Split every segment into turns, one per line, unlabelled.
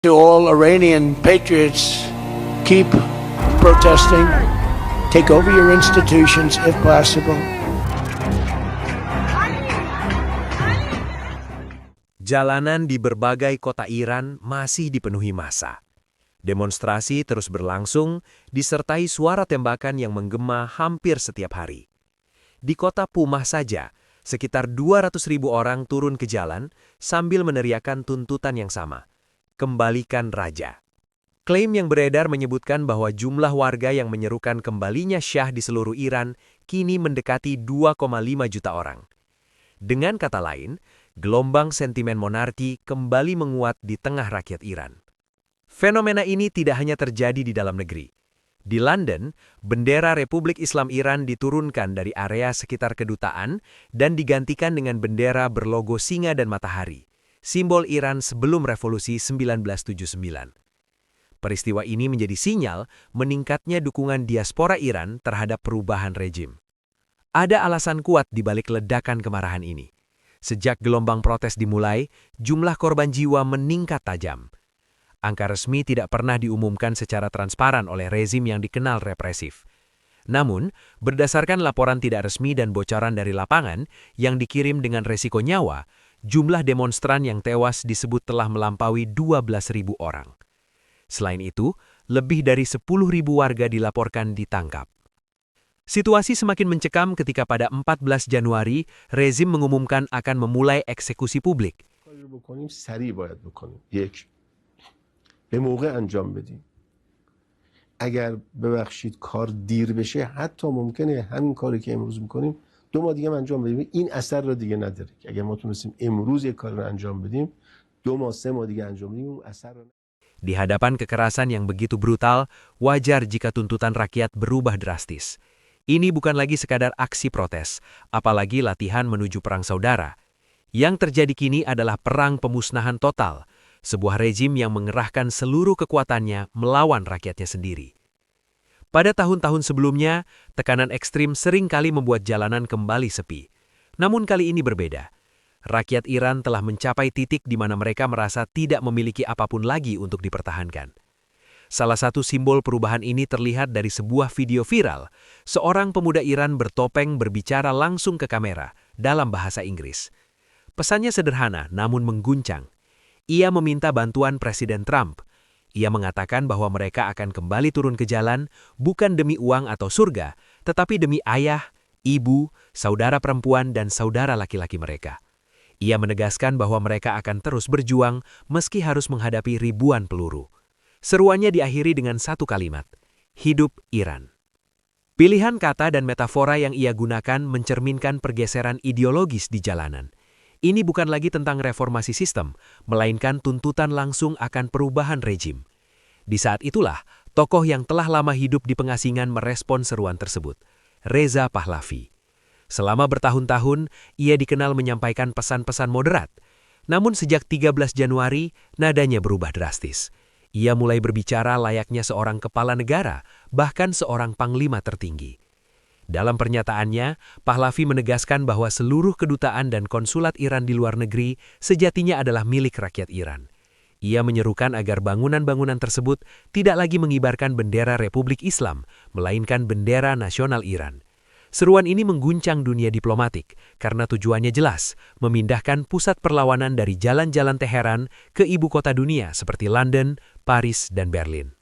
To all Iranian patriots, keep protesting, take over your institutions if possible.
Jalanan di berbagai kota Iran masih dipenuhi massa. Demonstrasi terus berlangsung, disertai suara tembakan yang menggema hampir setiap hari. Di kota Pumah saja, sekitar 200.000 orang turun ke jalan sambil meneriakan tuntutan yang sama. Kembalikan raja. Klaim yang beredar menyebutkan bahwa jumlah warga yang menyerukan kembalinya Syah di seluruh Iran kini mendekati 2,5 juta orang. Dengan kata lain, gelombang sentimen monarki kembali menguat di tengah rakyat Iran. Fenomena ini tidak hanya terjadi di dalam negeri. Di London, bendera Republik Islam Iran diturunkan dari area sekitar kedutaan dan digantikan dengan bendera berlogo singa dan matahari, simbol Iran sebelum revolusi 1979. Peristiwa ini menjadi sinyal meningkatnya dukungan diaspora Iran terhadap perubahan rejim. Ada alasan kuat di balik ledakan kemarahan ini. Sejak gelombang protes dimulai, jumlah korban jiwa meningkat tajam. Angka resmi tidak pernah diumumkan secara transparan oleh rezim yang dikenal represif. Namun, berdasarkan laporan tidak resmi dan bocoran dari lapangan yang dikirim dengan resiko nyawa, jumlah demonstran yang tewas disebut telah melampaui 12.000 orang. Selain itu, lebih dari 10.000 warga dilaporkan ditangkap. Situasi semakin mencekam ketika pada 14 Januari, rezim mengumumkan akan memulai eksekusi publik.
اگر ببخشید کار دیر بشه حتی ممکنه همین کاری که امروز میکنیم 2 ماه دیگه انجام بدیم این اثر رو دیگه نداره که اگر ما تونستیم امروز یک کار رو انجام بدیم 2 ماه 3 ماه دیگه انجام بدیم اون اثر رو
Di hadapan kekerasan yang begitu brutal, wajar jika tuntutan rakyat berubah drastis. Ini bukan lagi sekadar aksi protes, apalagi latihan menuju perang saudara. Yang terjadi kini adalah perang pemusnahan total, sebuah rejim yang mengerahkan seluruh kekuatannya melawan rakyatnya sendiri. Pada tahun-tahun sebelumnya, tekanan ekstrim seringkali membuat jalanan kembali sepi. Namun kali ini berbeda. Rakyat Iran telah mencapai titik di mana mereka merasa tidak memiliki apapun lagi untuk dipertahankan. Salah satu simbol perubahan ini terlihat dari sebuah video viral. Seorang pemuda Iran bertopeng berbicara langsung ke kamera dalam bahasa Inggris. Pesannya sederhana namun mengguncang. Ia meminta bantuan Presiden Trump. Ia mengatakan bahwa mereka akan kembali turun ke jalan bukan demi uang atau surga, tetapi demi ayah, ibu, saudara perempuan, dan saudara laki-laki mereka. Ia menegaskan bahwa mereka akan terus berjuang meski harus menghadapi ribuan peluru. Seruannya diakhiri dengan satu kalimat, "Hidup Iran." Pilihan kata dan metafora yang ia gunakan mencerminkan pergeseran ideologis di jalanan. Ini bukan lagi tentang reformasi sistem, melainkan tuntutan langsung akan perubahan rejim. Di saat itulah, tokoh yang telah lama hidup di pengasingan merespon seruan tersebut, Reza Pahlavi. Selama bertahun-tahun, ia dikenal menyampaikan pesan-pesan moderat. Namun sejak 13 Januari, nadanya berubah drastis. Ia mulai berbicara layaknya seorang kepala negara, bahkan seorang panglima tertinggi. Dalam pernyataannya, Pahlavi menegaskan bahwa seluruh kedutaan dan konsulat Iran di luar negeri sejatinya adalah milik rakyat Iran. Ia menyerukan agar bangunan-bangunan tersebut tidak lagi mengibarkan bendera Republik Islam, melainkan bendera nasional Iran. Seruan ini mengguncang dunia diplomatik karena tujuannya jelas, memindahkan pusat perlawanan dari jalan-jalan Teheran ke ibu kota dunia seperti London, Paris, dan Berlin.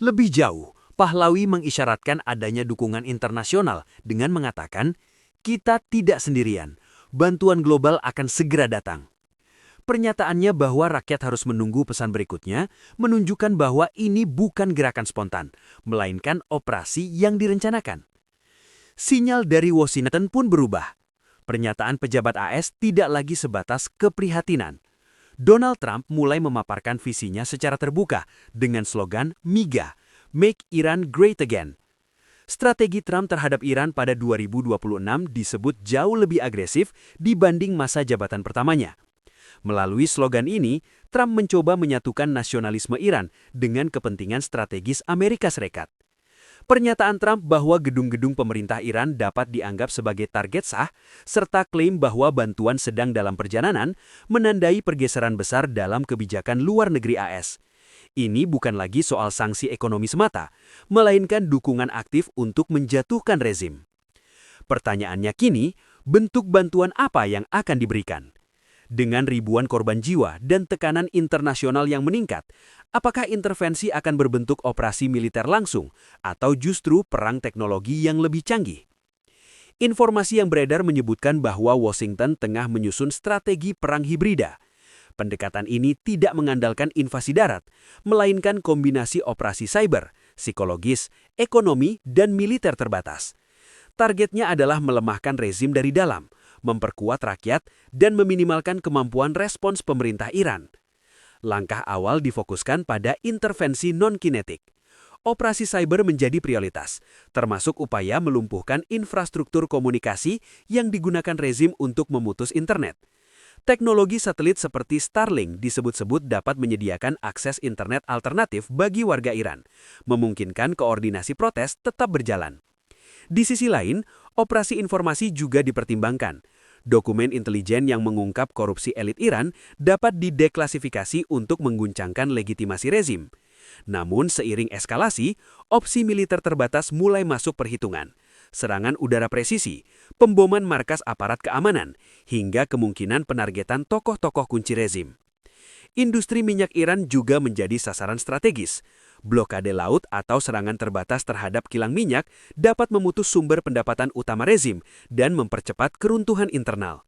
Lebih jauh, Pahlavi mengisyaratkan adanya dukungan internasional dengan mengatakan, "Kita tidak sendirian, bantuan global akan segera datang." Pernyataannya bahwa rakyat harus menunggu pesan berikutnya menunjukkan bahwa ini bukan gerakan spontan, melainkan operasi yang direncanakan. Sinyal dari Washington pun berubah. Pernyataan pejabat AS tidak lagi sebatas keprihatinan. Donald Trump mulai memaparkan visinya secara terbuka dengan slogan MIGA, Make Iran Great Again. Strategi Trump terhadap Iran pada 2026 disebut jauh lebih agresif dibanding masa jabatan pertamanya. Melalui slogan ini, Trump mencoba menyatukan nasionalisme Iran dengan kepentingan strategis Amerika Serikat. Pernyataan Trump bahwa gedung-gedung pemerintah Iran dapat dianggap sebagai target sah, serta klaim bahwa bantuan sedang dalam perjalanan, menandai pergeseran besar dalam kebijakan luar negeri AS. Ini bukan lagi soal sanksi ekonomi semata, melainkan dukungan aktif untuk menjatuhkan rezim. Pertanyaannya kini, bentuk bantuan apa yang akan diberikan? Dengan ribuan korban jiwa dan tekanan internasional yang meningkat, apakah intervensi akan berbentuk operasi militer langsung atau justru perang teknologi yang lebih canggih? Informasi yang beredar menyebutkan bahwa Washington tengah menyusun strategi perang hibrida. Pendekatan ini tidak mengandalkan invasi darat, melainkan kombinasi operasi cyber, psikologis, ekonomi, dan militer terbatas. Targetnya adalah melemahkan rezim dari dalam, memperkuat rakyat, dan meminimalkan kemampuan respons pemerintah Iran. Langkah awal difokuskan pada intervensi non-kinetik. Operasi cyber menjadi prioritas, termasuk upaya melumpuhkan infrastruktur komunikasi yang digunakan rezim untuk memutus internet. Teknologi satelit seperti Starlink disebut-sebut dapat menyediakan akses internet alternatif bagi warga Iran, memungkinkan koordinasi protes tetap berjalan. Di sisi lain, operasi informasi juga dipertimbangkan. Dokumen intelijen yang mengungkap korupsi elit Iran dapat dideklasifikasi untuk mengguncangkan legitimasi rezim. Namun seiring eskalasi, opsi militer terbatas mulai masuk perhitungan. Serangan udara presisi, pemboman markas aparat keamanan, hingga kemungkinan penargetan tokoh-tokoh kunci rezim. Industri minyak Iran juga menjadi sasaran strategis. Blokade laut atau serangan terbatas terhadap kilang minyak dapat memutus sumber pendapatan utama rezim dan mempercepat keruntuhan internal.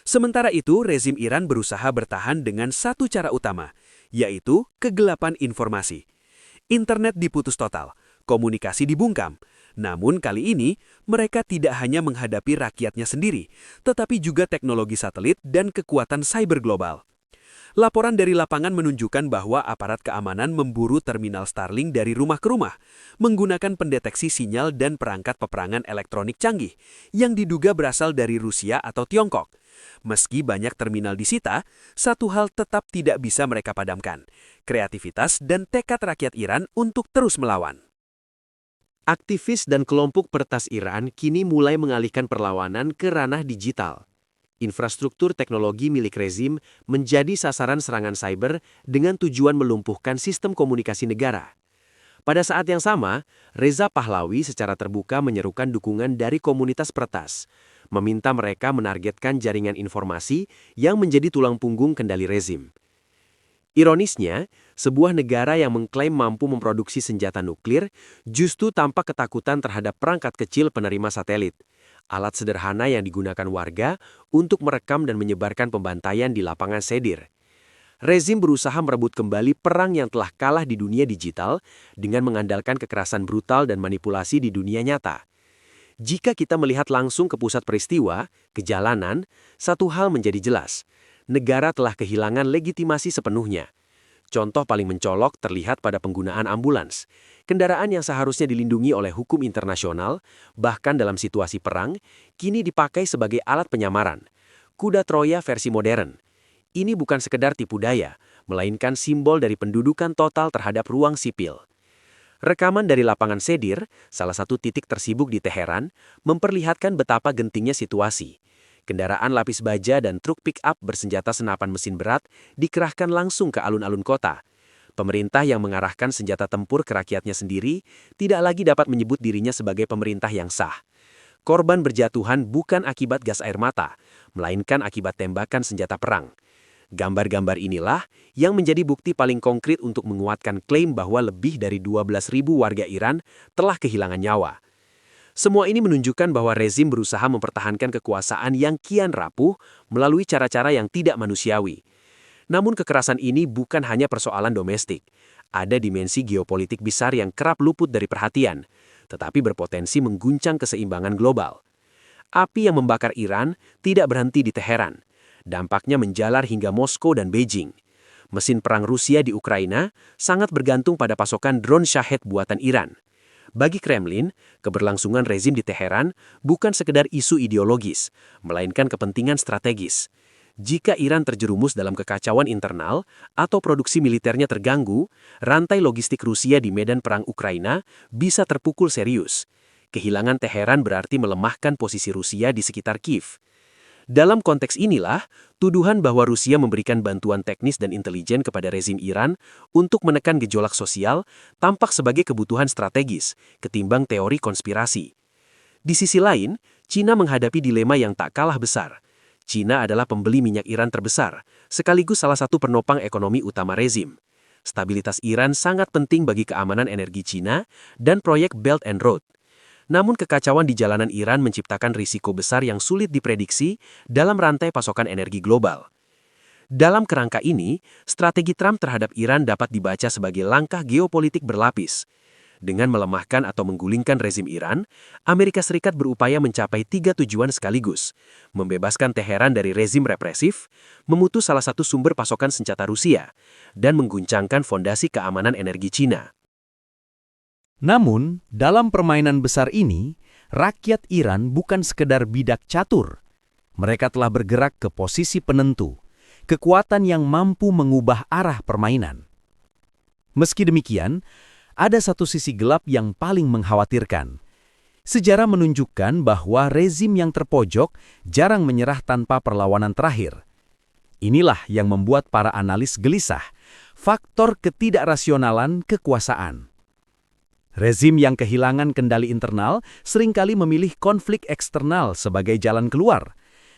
Sementara itu, rezim Iran berusaha bertahan dengan satu cara utama, yaitu kegelapan informasi. Internet diputus total, komunikasi dibungkam. Namun kali ini, mereka tidak hanya menghadapi rakyatnya sendiri, tetapi juga teknologi satelit dan kekuatan cyber global. Laporan dari lapangan menunjukkan bahwa aparat keamanan memburu terminal Starlink dari rumah ke rumah, menggunakan pendeteksi sinyal dan perangkat peperangan elektronik canggih, yang diduga berasal dari Rusia atau Tiongkok. Meski banyak terminal disita, satu hal tetap tidak bisa mereka padamkan, kreativitas dan tekad rakyat Iran untuk terus melawan.
Aktivis dan kelompok peretas Iran kini mulai mengalihkan perlawanan ke ranah digital. Infrastruktur teknologi milik rezim menjadi sasaran serangan cyber dengan tujuan melumpuhkan sistem komunikasi negara. Pada saat yang sama, Reza Pahlavi secara terbuka menyerukan dukungan dari komunitas peretas, meminta mereka menargetkan jaringan informasi yang menjadi tulang punggung kendali rezim. Ironisnya, sebuah negara yang mengklaim mampu memproduksi senjata nuklir justru tampak ketakutan terhadap perangkat kecil penerima satelit, alat sederhana yang digunakan warga untuk merekam dan menyebarkan pembantaian di lapangan sedir. Rezim berusaha merebut kembali perang yang telah kalah di dunia digital dengan mengandalkan kekerasan brutal dan manipulasi di dunia nyata. Jika kita melihat langsung ke pusat peristiwa, ke jalanan, satu hal menjadi jelas. Negara telah kehilangan legitimasi sepenuhnya. Contoh paling mencolok terlihat pada penggunaan ambulans. Kendaraan yang seharusnya dilindungi oleh hukum internasional, bahkan dalam situasi perang, kini dipakai sebagai alat penyamaran. Kuda Troya versi modern. Ini bukan sekedar tipu daya, melainkan simbol dari pendudukan total terhadap ruang sipil. Rekaman dari lapangan sedir, salah satu titik tersibuk di Teheran, memperlihatkan betapa gentingnya situasi. Kendaraan lapis baja dan truk pick-up bersenjata senapan mesin berat dikerahkan langsung ke alun-alun kota. Pemerintah yang mengarahkan senjata tempur ke rakyatnya sendiri tidak lagi dapat menyebut dirinya sebagai pemerintah yang sah. Korban berjatuhan bukan akibat gas air mata, melainkan akibat tembakan senjata perang. Gambar-gambar inilah yang menjadi bukti paling konkret untuk menguatkan klaim bahwa lebih dari 12.000 warga Iran telah kehilangan nyawa. Semua ini menunjukkan bahwa rezim berusaha mempertahankan kekuasaan yang kian rapuh melalui cara-cara yang tidak manusiawi. Namun kekerasan ini bukan hanya persoalan domestik. Ada dimensi geopolitik besar yang kerap luput dari perhatian, tetapi berpotensi mengguncang keseimbangan global. Api yang membakar Iran tidak berhenti di Teheran. Dampaknya menjalar hingga Moskow dan Beijing. Mesin perang Rusia di Ukraina sangat bergantung pada pasokan drone Shahed buatan Iran. Bagi Kremlin, keberlangsungan rezim di Teheran bukan sekedar isu ideologis, melainkan kepentingan strategis. Jika Iran terjerumus dalam kekacauan internal atau produksi militernya terganggu, rantai logistik Rusia di medan perang Ukraina bisa terpukul serius. Kehilangan Teheran berarti melemahkan posisi Rusia di sekitar Kiev. Dalam konteks inilah, tuduhan bahwa Rusia memberikan bantuan teknis dan intelijen kepada rezim Iran untuk menekan gejolak sosial tampak sebagai kebutuhan strategis, ketimbang teori konspirasi. Di sisi lain, China menghadapi dilema yang tak kalah besar. China adalah pembeli minyak Iran terbesar, sekaligus salah satu penopang ekonomi utama rezim. Stabilitas Iran sangat penting bagi keamanan energi China dan proyek Belt and Road. Namun kekacauan di jalanan Iran menciptakan risiko besar yang sulit diprediksi dalam rantai pasokan energi global. Dalam kerangka ini, strategi Trump terhadap Iran dapat dibaca sebagai langkah geopolitik berlapis. Dengan melemahkan atau menggulingkan rezim Iran, Amerika Serikat berupaya mencapai 3 tujuan sekaligus: membebaskan Teheran dari rezim represif, memutus salah satu sumber pasokan senjata Rusia, dan mengguncangkan fondasi keamanan energi China.
Namun, dalam permainan besar ini, rakyat Iran bukan sekedar bidak catur. Mereka telah bergerak ke posisi penentu, kekuatan yang mampu mengubah arah permainan. Meski demikian, ada satu sisi gelap yang paling mengkhawatirkan. Sejarah menunjukkan bahwa rezim yang terpojok jarang menyerah tanpa perlawanan terakhir. Inilah yang membuat para analis gelisah, faktor ketidakrasionalan kekuasaan. Rezim yang kehilangan kendali internal seringkali memilih konflik eksternal sebagai jalan keluar,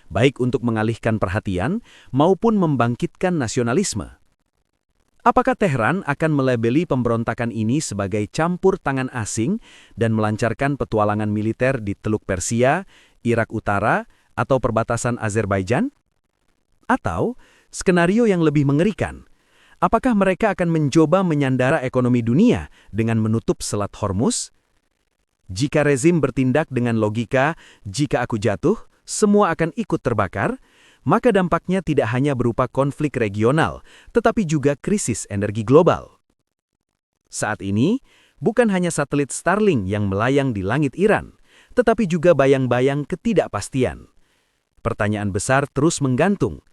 baik untuk mengalihkan perhatian maupun membangkitkan nasionalisme. Apakah Teheran akan melabeli pemberontakan ini sebagai campur tangan asing dan melancarkan petualangan militer di Teluk Persia, Irak Utara, atau perbatasan Azerbaijan? Atau, skenario yang lebih mengerikan, apakah mereka akan mencoba menyandara ekonomi dunia dengan menutup Selat Hormuz? Jika rezim bertindak dengan logika, jika aku jatuh, semua akan ikut terbakar, maka dampaknya tidak hanya berupa konflik regional, tetapi juga krisis energi global. Saat ini, bukan hanya satelit Starlink yang melayang di langit Iran, tetapi juga bayang-bayang ketidakpastian. Pertanyaan besar terus menggantung.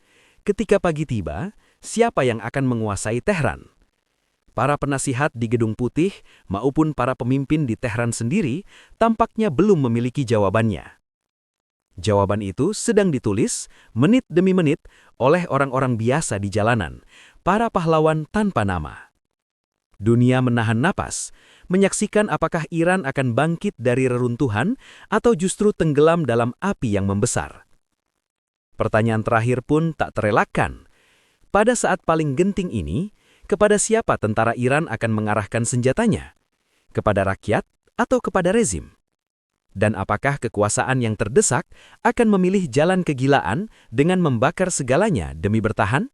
Ketika pagi tiba, siapa yang akan menguasai Teheran? Para penasihat di Gedung Putih maupun para pemimpin di Teheran sendiri tampaknya belum memiliki jawabannya. Jawaban itu sedang ditulis menit demi menit oleh orang-orang biasa di jalanan, para pahlawan tanpa nama. Dunia menahan napas, menyaksikan apakah Iran akan bangkit dari reruntuhan atau justru tenggelam dalam api yang membesar. Pertanyaan terakhir pun tak terelakkan. Pada saat paling genting ini, kepada siapa tentara Iran akan mengarahkan senjatanya? Kepada rakyat atau kepada rezim? Dan apakah kekuasaan yang terdesak akan memilih jalan kegilaan dengan membakar segalanya demi bertahan?